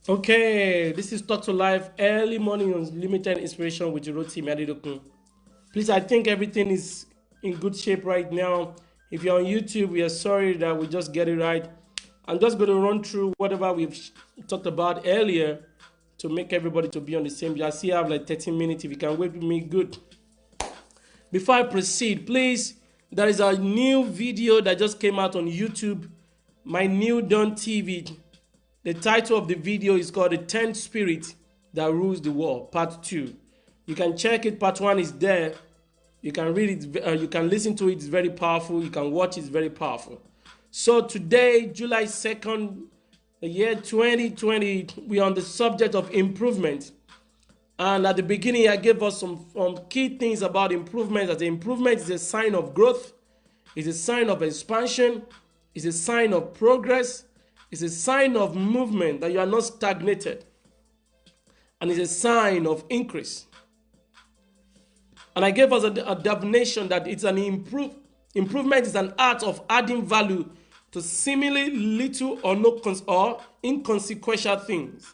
Okay, this is Talk to Life early morning on limited inspiration with Roti Adedokun. Please, I think everything is in good shape right now. If you're on YouTube, we are sorry that we just get it right. I'm just going to run through whatever we've talked about earlier to make everybody to be on the same. I see I have like 13 minutes. If you can wait with me, good. Before I proceed, please, there is a new video that just came out on YouTube, my Newdawn TV. The title of the video is called The 10th Spirit That Rules the World, Part 2. You can check it. Part 1 is there. You can read it. You can listen to it. It's very powerful. You can watch it. It's very powerful. So today, July 2nd, the year 2020, we are on the subject of improvement. And at the beginning, I gave us some key things about improvement. That the improvement is a sign of growth. It's a sign of expansion. It's a sign of progress. It's a sign of movement, that you are not stagnated. And it's a sign of increase. And I gave us a definition that it's an improvement is an art of adding value to seemingly little or no or inconsequential things.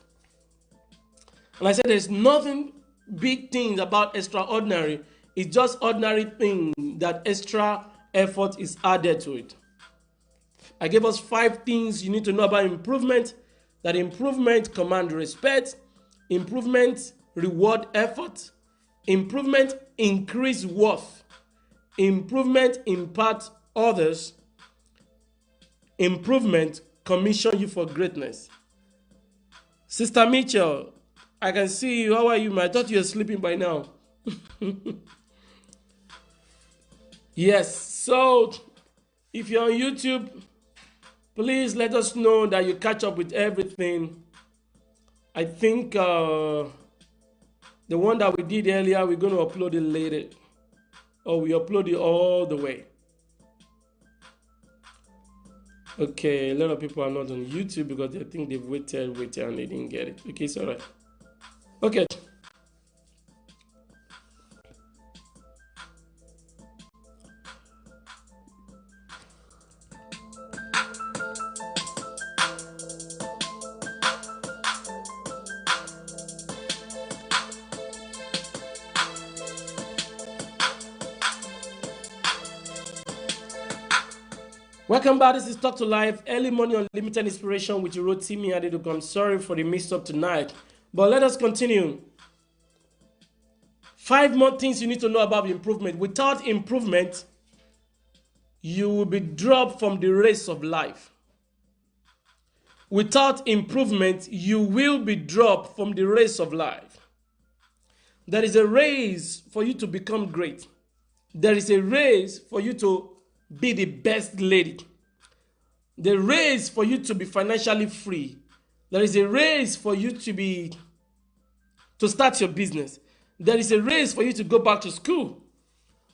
And I said there's nothing big things about extraordinary. It's just ordinary thing that extra effort is added to it. I gave us 5 things you need to know about improvement. That improvement command respect, improvement reward effort, improvement increase worth, improvement impart others, improvement commission you for greatness. Sister Mitchell, I can see you. How are you? I thought you were sleeping by now. Yes, so if you're on YouTube, please let us know that you catch up with everything. I think the one that we did earlier, we're going to upload it later. Or we upload it all the way. Okay, a lot of people are not on YouTube because they think they've waited, and they didn't get it. Okay, it's all right. Okay. Welcome back. This is Talk to Life, early morning on limited inspiration with Roti Adedokun. I'm sorry for the mix up tonight, but let us continue. 5 more things you need to know about improvement. Without improvement, you will be dropped from the race of life. Without improvement, you will be dropped from the race of life. There is a race for you to become great. There is a race for you to be the best lady. The race for you to be financially free. There is a race for you to start your business. There is a race for you to go back to school.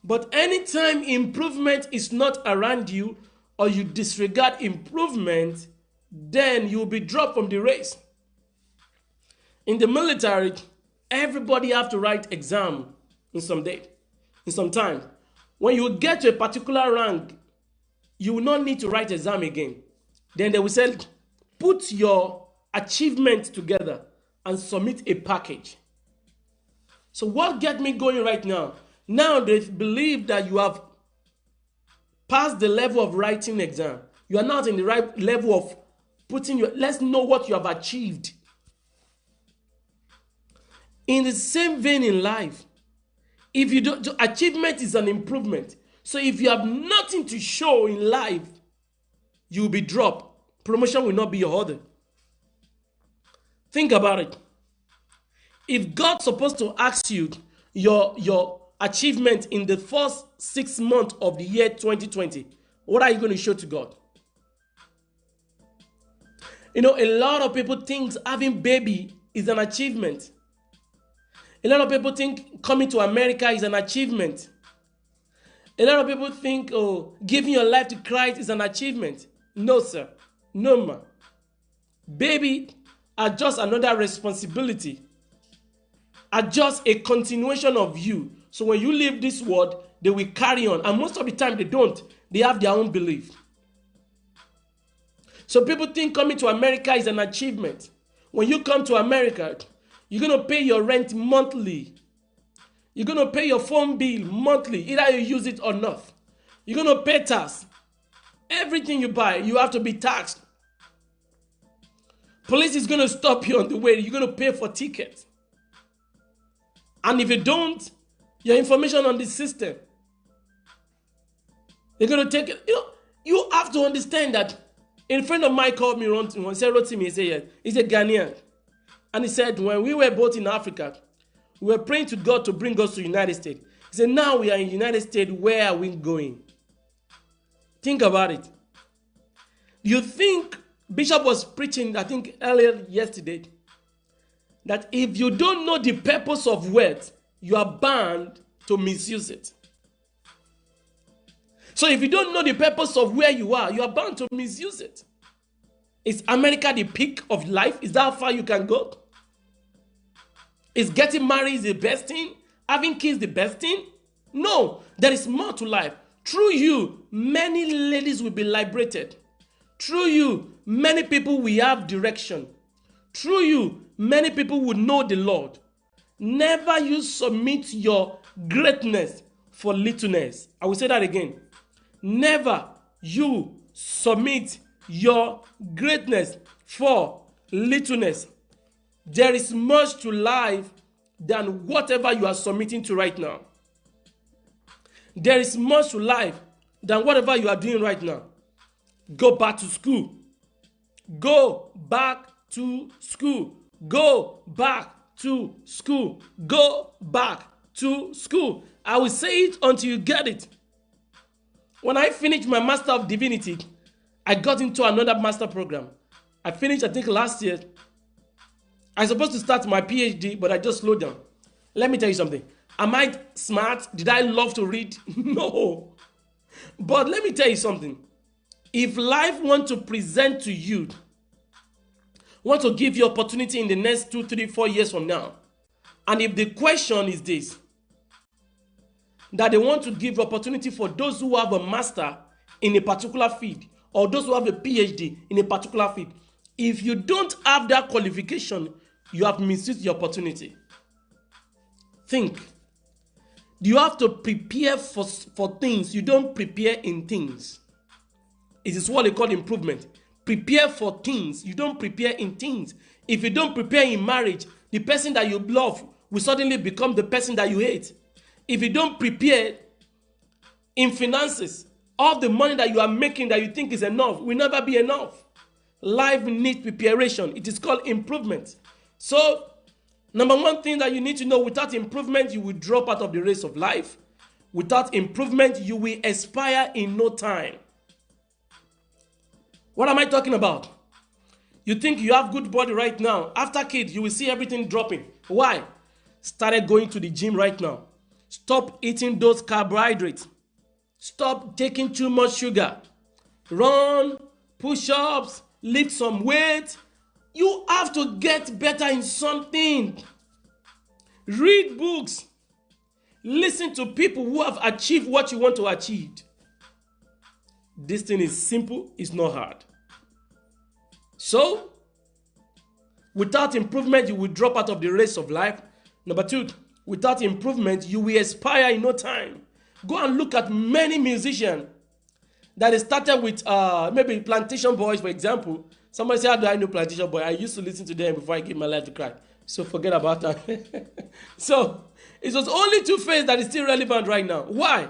But anytime improvement is not around you, or you disregard improvement, then you will be dropped from the race. In the military, everybody have to write exam in some time. When you get to a particular rank, you will not need to write exam again. Then they will say, put your achievement together and submit a package. So what gets me going right now? Now they believe that you have passed the level of writing exam. You are not in the right level of let's know what you have achieved. In the same vein in life, if you don't, achievement is an improvement. So if you have nothing to show in life, you will be dropped. Promotion will not be your order. Think about it. If God's supposed to ask you your achievement in the first 6 months of the year 2020, what are you going to show to God? You know, a lot of people think having baby is an achievement. A lot of people think coming to America is an achievement. A lot of people think, oh, giving your life to Christ is an achievement. No, sir. No, ma. Baby are just another responsibility. Are just a continuation of you. So when you leave this world, they will carry on. And most of the time they don't. They have their own belief. So people think coming to America is an achievement. When you come to America, you're going to pay your rent monthly. You're going to pay your phone bill monthly, either you use it or not. You're going to pay tax. Everything you buy, you have to be taxed. Police is going to stop you on the way. You're going to pay for tickets. And if you don't, your information on the system, they're going to take it. You have to understand that. A friend of mine called me once, wrote to me, he said, yes, he's a Ghanaian. And he said, when we were both in Africa, we were praying to God to bring us to the United States. He said, now we are in the United States, where are we going? Think about it. You think Bishop was preaching, I think earlier yesterday, that if you don't know the purpose of wealth, you are bound to misuse it. So if you don't know the purpose of where you are bound to misuse it. Is America the peak of life? Is that how far you can go? Is getting married the best thing? Having kids the best thing? No, there is more to life. Through you, many ladies will be liberated. Through you, many people will have direction. Through you, many people will know the Lord. Never you submit your greatness for littleness. I will say that again. Never you submit your greatness for littleness. There is much to life than whatever you are submitting to right now. There is much to life than whatever you are doing right now. Go back to school. Go back to school. Go back to school. Go back to school. I will say it until you get it. When I finished my Master of Divinity, I got into another master program. I finished, I think, last year. I was supposed to start my PhD, but I just slowed down. Let me tell you something. Am I smart? Did I love to read? No. But let me tell you something. If life wants to present to you, want to give you opportunity in the next 2, 3, 4 years from now, and if the question is this, that they want to give opportunity for those who have a master in a particular field, or those who have a PhD in a particular field, if you don't have that qualification, you have misused the opportunity. Think. You have to prepare for things. You don't prepare in things. It is what they call improvement. Prepare for things. You don't prepare in things. If you don't prepare in marriage, the person that you love will suddenly become the person that you hate. If you don't prepare in finances, all the money that you are making that you think is enough will never be enough. Life needs preparation. It is called improvement. So, number one thing that you need to know, without improvement, you will drop out of the race of life. Without improvement, you will expire in no time. What am I talking about? You think you have good body right now. After kids, you will see everything dropping. Why? Started going to the gym right now. Stop eating those carbohydrates. Stop taking too much sugar. Run, push-ups, lift some weight. You have to get better in something. Read books. Listen to people who have achieved what you want to achieve. This thing is simple, it's not hard. So, without improvement, you will drop out of the race of life. Number two, without improvement, you will expire in no time. Go and look at many musicians that started with maybe Plantation Boys, for example. Somebody say, how do I know Plantation Boy? I used to listen to them before I gave my life to Christ. So forget about that. So, it was only Two-Face that is still relevant right now. Why?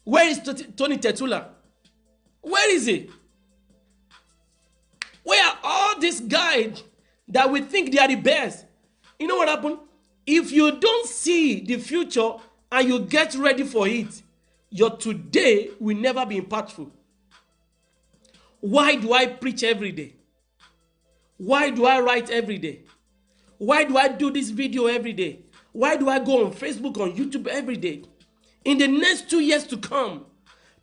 Where is Tony Tetula? Where is he? Where are all these guys that we think they are the best? You know what happened? If you don't see the future and you get ready for it, your today will never be impactful. Why do I preach every day? Why do I write every day? Why do I do this video every day? Why do I go on Facebook, on YouTube every day? In the next 2 years to come,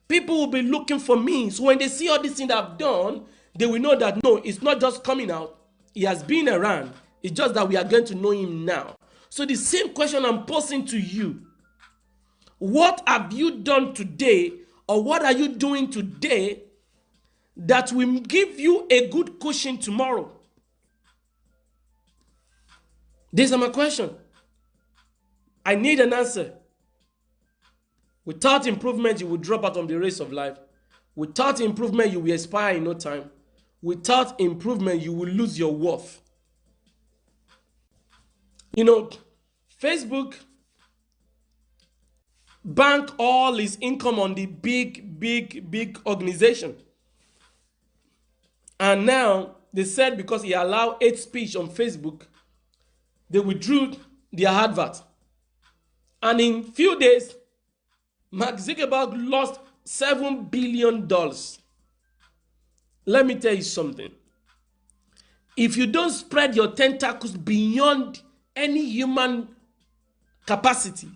people will be looking for me. So when they see all these things I've done, they will know that no, it's not just coming out. He has been around. It's just that we are going to know him now. So the same question I'm posing to you. What have you done today, or what are you doing today that will give you a good cushion tomorrow? These are my question. I need an answer. Without improvement, you will drop out of the race of life. Without improvement, you will expire in no time. Without improvement, you will lose your worth. You know, Facebook bank all his income on the big organization. And now they said because he allowed hate speech on Facebook, they withdrew their advert. And in few days, Mark Zuckerberg lost $7 billion. Let me tell you something. If you don't spread your tentacles beyond any human capacity,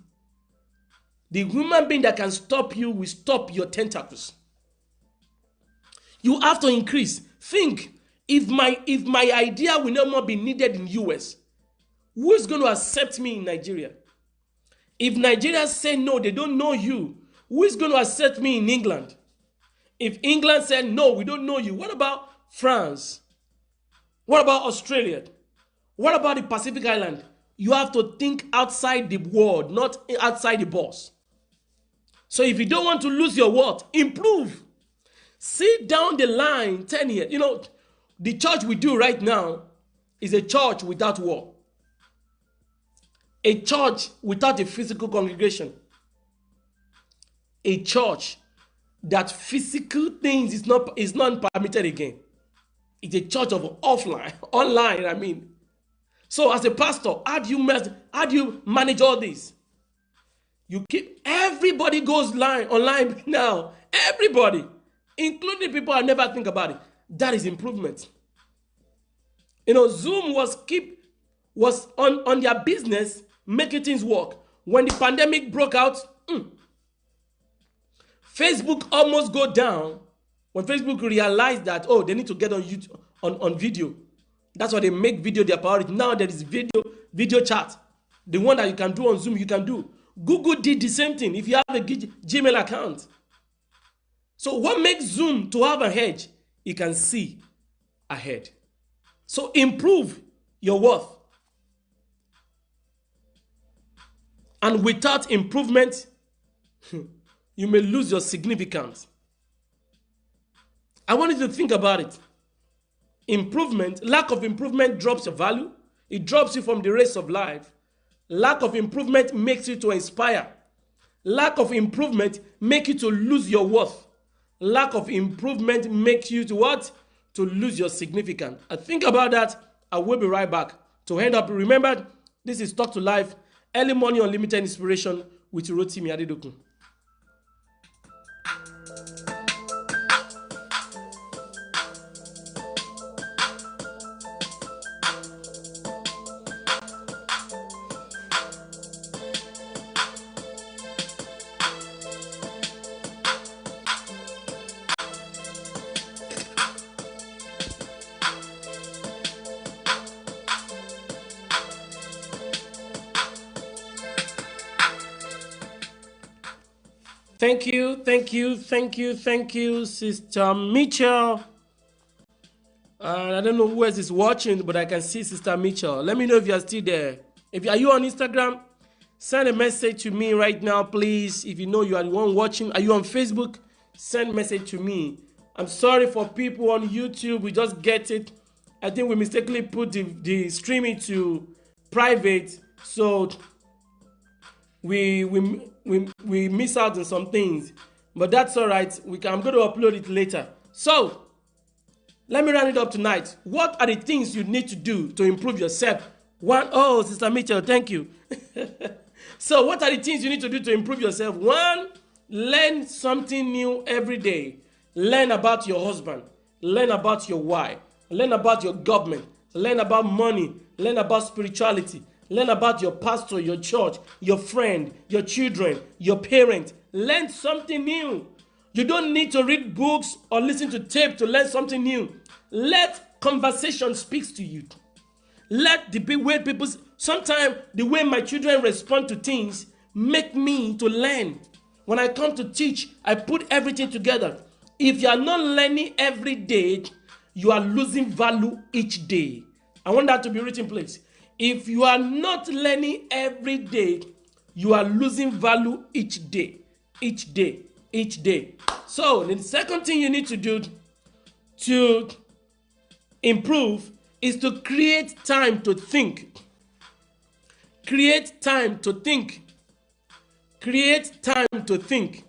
the human being that can stop you will stop your tentacles. You have to increase. Think, if my idea will no more be needed in US, who is going to accept me in Nigeria? If Nigerians say no, they don't know you, who is going to accept me in England? If England said no, we don't know you, what about France? What about Australia? What about the Pacific Island? You have to think outside the world, not outside the box. So if you don't want to lose your worth, improve. See down the line 10 years. You know, the church we do right now is a church without war. A church without a physical congregation. A church that physical things is not permitted again. It's a church of online, I mean. So as a pastor, how do you manage all this? You keep, everybody goes online now. Everybody, including people I never think about it. That is improvement. You know, Zoom was on their business, making things work. When the pandemic broke out, Facebook almost go down when Facebook realized that, oh, they need to get on YouTube, on video. That's why they make video their priority. Now there is video chat. The one that you can do on Zoom, you can do. Google did the same thing if you have a Gmail account. So what makes Zoom to have a hedge? You can see ahead. So improve your worth. And without improvement, you may lose your significance. I want you to think about it. Improvement, lack of improvement drops your value. It drops you from the race of life. Lack of improvement makes you to inspire. Lack of improvement makes you to lose your worth. Lack of improvement makes you to what? To lose your significance. I think about that. I will be right back. To end up, remember, this is Talk to Life, early morning unlimited inspiration with Rotimi Adedokun. Thank you, Sister Mitchell. I don't know who else is watching, but I can see Sister Mitchell. Let me know if you are still there. Are you on Instagram? Send a message to me right now, please. If you know you are the one watching, are you on Facebook? Send a message to me. I'm sorry for people on YouTube. We just get it. I think we mistakenly put the streaming to private, so we miss out on some things, but that's all right. I'm going to upload it later. So let me round it up tonight. What are the things you need to do to improve yourself? One, oh, Sister Mitchell, thank you. So what are the things you need to do to improve yourself? One, learn something new every day. Learn about your husband. Learn about your wife. Learn about your government. Learn about money. Learn about spirituality. Learn about your pastor, your church, your friend, your children, your parents. Learn something new. You don't need to read books or listen to tape to learn something new. Let conversation speak to you. Let the way people, sometimes the way my children respond to things make me to learn. When I come to teach, I put everything together. If you are not learning every day, you are losing value each day. I want that to be written in place. If you are not learning every day, you are losing value each day, each day, each day. So the second thing you need to do to improve is to create time to think. Create time to think. Create time to think.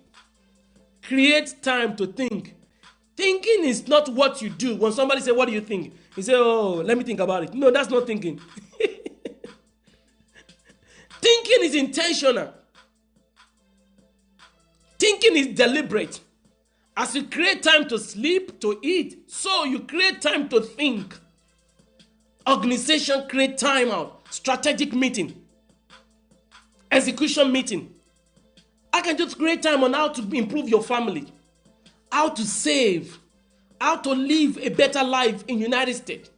Create time to think. Thinking is not what you do. When somebody say, what do you think? You say, oh, let me think about it. No, that's not thinking. Thinking is intentional. Thinking is deliberate. As you create time to sleep, to eat, so you create time to think. Organization create time out. Strategic meeting. Execution meeting. I can just create time on how to improve your family, how to save, how to live a better life in United States.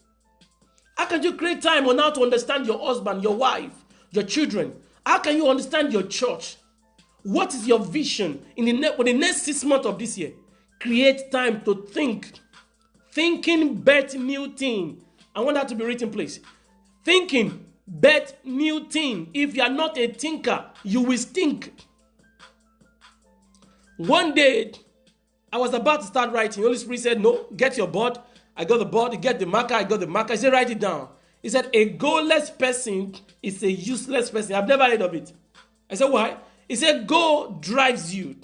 How can you create time on how to understand your husband, your wife, your children? How can you understand your church? What is your vision for the next 6 months of this year? Create time to think. Thinking, bet, new thing. I want that to be written, please. Thinking, bet, new thing. If you are not a thinker, you will stink. One day, I was about to start writing. Holy Spirit said, no, get your board. I got the board. Get the marker. I got the marker. He said, write it down. He said, a goalless person is a useless person. I've never heard of it. I said, why? He said, goal drives you.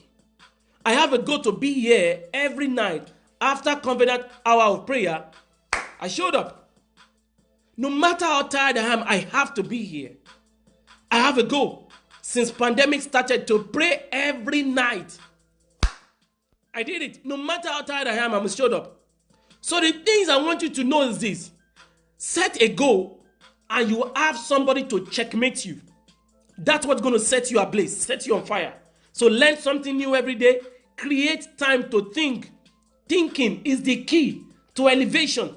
I have a goal to be here every night. After covenant hour of prayer, I showed up. No matter how tired I am, I have to be here. I have a goal. Since pandemic started, to pray every night. I did it. No matter how tired I am, I showed up. So the things I want you to know is this. Set a goal and you have somebody to checkmate you. That's what's going to set you ablaze, set you on fire. So learn something new every day. Create time to think. Thinking is the key to elevation.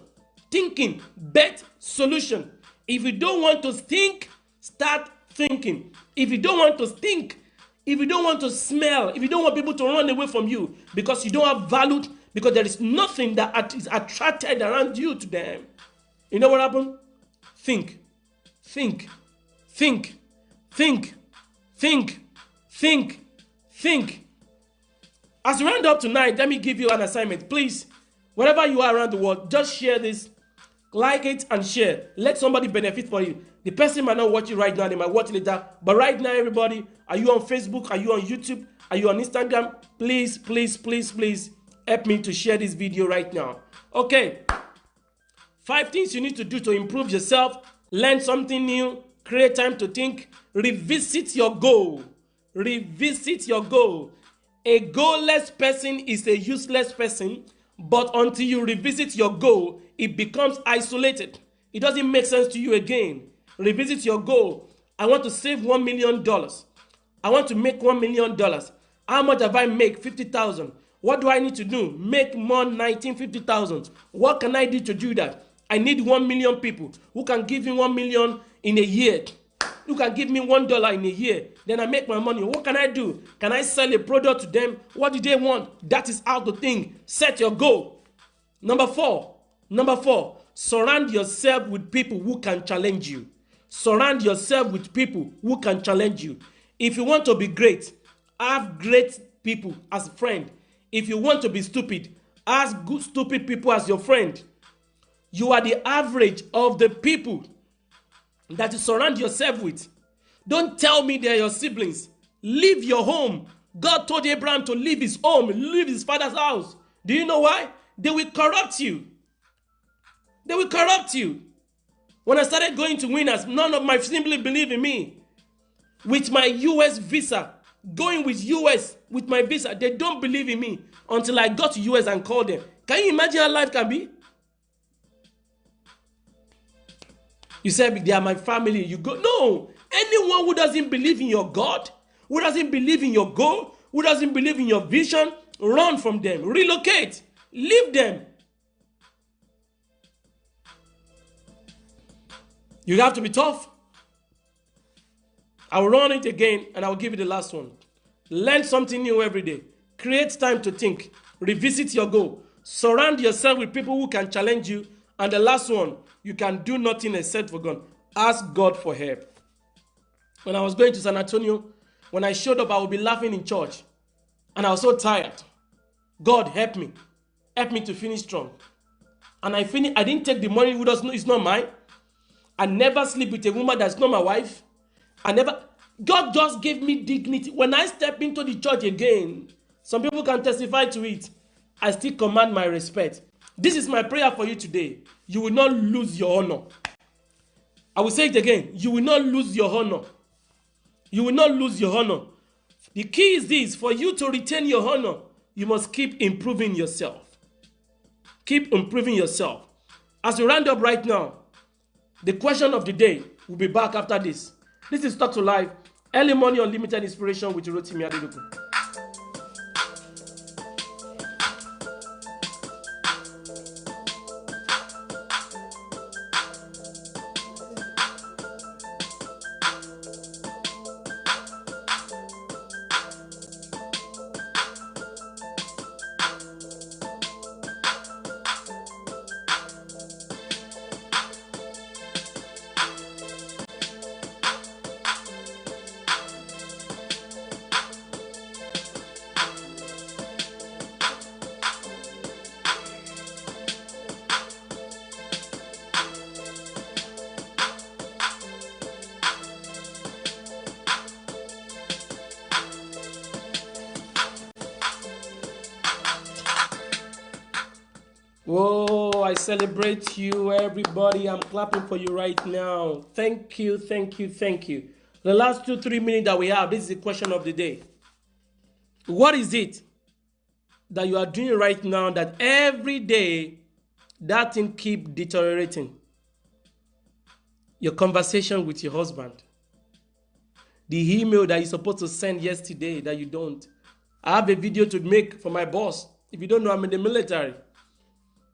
Thinking, bet, solution. If you don't want to think, start thinking. If you don't want to think, if you don't want to smell, if you don't want people to run away from you because you don't have value, because there is nothing that is attracted around you to them, you know what happened? Think, think, think, think, think, think, think. As we round up tonight, let me give you an assignment. Please, wherever you are around the world, just share this, like it and share. Let somebody benefit for you. The person might not watch it right now, they might watch it later. But right now, everybody, are you on Facebook? Are you on YouTube? Are you on Instagram? Please, please, please, please help me to share this video right now. Okay. 5 things you need to do to improve yourself, learn something new, create time to think, revisit your goal. Revisit your goal. A goalless person is a useless person, but until you revisit your goal, it becomes isolated. It doesn't make sense to you again. Revisit your goal. I want to save $1 million. I want to make $1 million. How much have I made? 50,000. What do I need to do? Make more 50,000. What can I do to do that? I need 1 million people who can give me 1 million in a year. Who can give me $1 in a year. Then I make my money. What can I do? Can I sell a product to them? What do they want? That is how to think. Set your goal. Number four, surround yourself with people who can challenge you. Surround yourself with people who can challenge you. If you want to be great, have great people as a friend. If you want to be stupid, ask good stupid people as your friend. You are the average of the people that you surround yourself with. Don't tell me they're your siblings. Leave your home. God told Abraham to leave his home, leave his father's house. Do you know why? They will corrupt you. They will corrupt you. When I started going to Winners, none of my siblings believed in me. With my US visa, going with US with my visa, they don't believe in me until I got to US and called them. Can you imagine how life can be? You said they are my family. You go. No. Anyone who doesn't believe in your God, who doesn't believe in your goal, who doesn't believe in your vision, run from them. Relocate. Leave them. You have to be tough. I'll run it again and I'll give you the last one. Learn something new every day. Create time to think. Revisit your goal. Surround yourself with people who can challenge you. And the last one, you can do nothing except for God. Ask God for help. When I was going to San Antonio, when I showed up, I would be laughing in church. And I was so tired. God, help me. Help me to finish strong. And I didn't take the money, it's not mine. I never sleep with a woman that's not my wife. God just gave me dignity. When I step into the church again, some people can testify to it. I still command my respect. This is my prayer for you today. You will not lose your honor. I will say it again. You will not lose your honor. You will not lose your honor. The key is this. For you to retain your honor, you must keep improving yourself. Keep improving yourself. As we round up right now, the question of the day will be back after this. This is Talk to Life, early morning unlimited inspiration with Rotimi Adedoku. Whoa, I celebrate you, everybody. I'm clapping for you right now. Thank you, thank you, thank you. The last 2-3 minutes that we have, this is the question of the day. What is it that you are doing right now that every day that thing keep deteriorating? Your conversation with your husband. The email that you're supposed to send yesterday that you don't. I have a video to make for my boss. If you don't know, I'm in the military.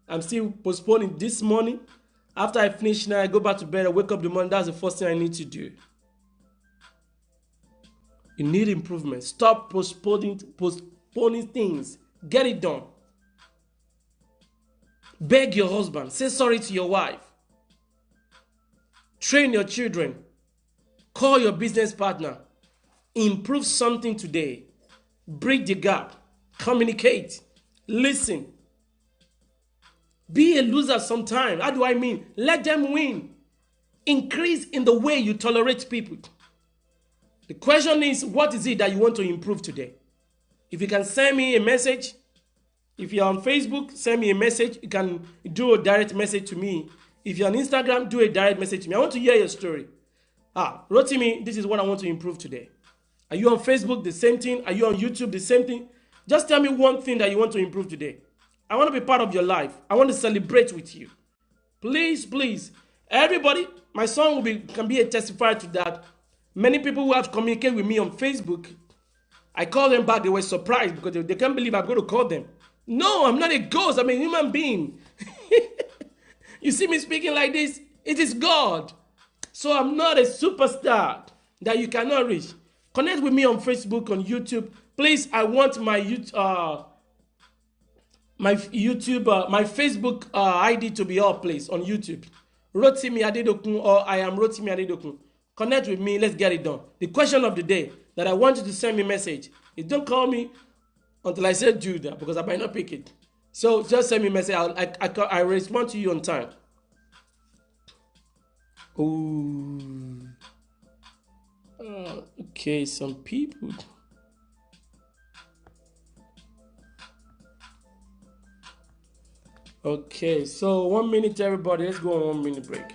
I'm still postponing this morning. After I finish now, I go back to bed, I wake up in the morning. That's the first thing I need to do. You need improvement. Stop postponing things. Get it done. Beg your husband. Say sorry to your wife. Train your children. Call your business partner. Improve something today. Bridge the gap. Communicate. Listen. Be a loser sometime. How do I mean? Let them win. Increase in the way you tolerate people. The question is, what is it that you want to improve today? If you can send me a message, if you're on Facebook, send me a message. You can do a direct message to me. If you're on Instagram, do a direct message to me. I want to hear your story. Rotimi, this is what I want to improve today. Are you on Facebook? The same thing. Are you on YouTube? The same thing. Just tell me one thing that you want to improve today. I want to be part of your life. I want to celebrate with you. Please, please. Everybody, my son can be a testifier to that. Many people who have communicated with me on Facebook, I called them back. They were surprised because they can't believe I'm going to call them. No, I'm not a ghost. I'm a human being. You see me speaking like this? It is God. So I'm not a superstar that you cannot reach. Connect with me on Facebook, on YouTube. Please, I want my Facebook ID to be up, please, on YouTube. Rotimi Adedokun, or I am Rotimi Adedokun. Connect with me. Let's get it done. The question of the day that I want you to send me a message is don't call me until I say do that because I might not pick it. So just send me a message. I respond to you on time. Ooh. Okay, some people. Okay, so 1 minute, everybody. Let's go on 1 minute break.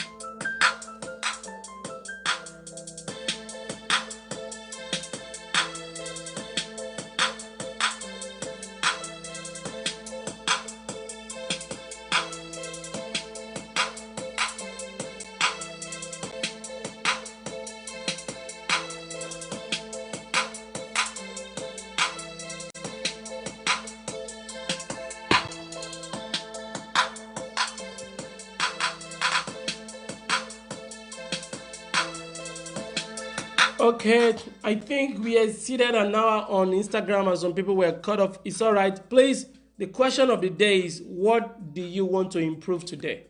Okay, I think we exceeded an hour on Instagram and some people were cut off. It's all right. Please, the question of the day is, what do you want to improve today?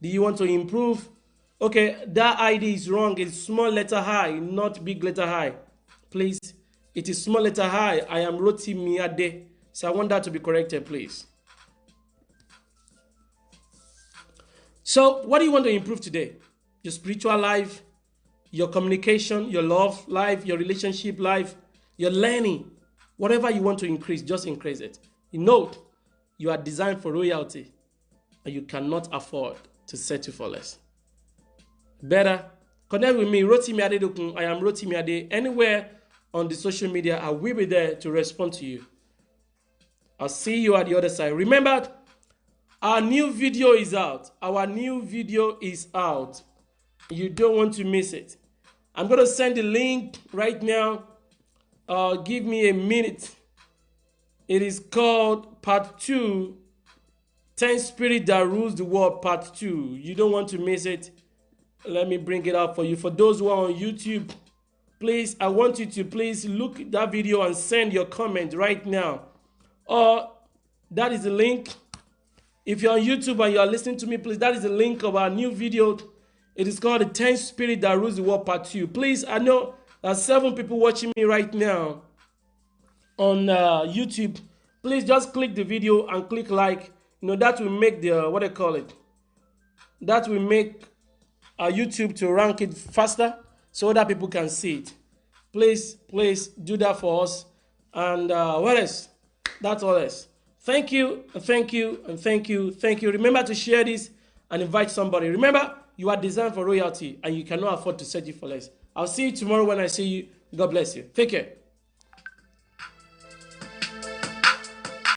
Do you want to improve? Okay, that ID is wrong. It's small letter I, not big letter I. Please, it is small letter I. I am Rotimiade. So I want that to be corrected, please. So what do you want to improve today? Your spiritual life, your communication, your love life, your relationship life, your learning. Whatever you want to increase, just increase it. You know, you are designed for royalty and you cannot afford to settle for less. Better connect with me, Rotimi Adedokun. I am Rotimi Ade. Anywhere on the social media, I will be there to respond to you. I'll see you at the other side. Remember, our new video is out. Our new video is out. You don't want to miss it. I'm going to send the link right now. Give me a minute. It is called Part 2, 10 Spirit That Rules the World, Part 2. You don't want to miss it. Let me bring it up for you. For those who are on YouTube, please, I want you to please look at that video and send your comment right now. Or that is the link. If you're on YouTube and you are listening to me, please, that is the link of our new video. It is called The 10th Spirit That Rules the World, Part 2. Please, I know there's 7 people watching me right now on YouTube. Please just click the video and click like. You know, that will make the, what I call it, that will make YouTube to rank it faster so other people can see it. Please do that for us. And what else? That's all else. Thank you, and thank you, and thank you, thank you. Remember to share this and invite somebody. Remember, you are designed for royalty and you cannot afford to settle for less. I'll see you tomorrow when I see you. God bless you. Take care.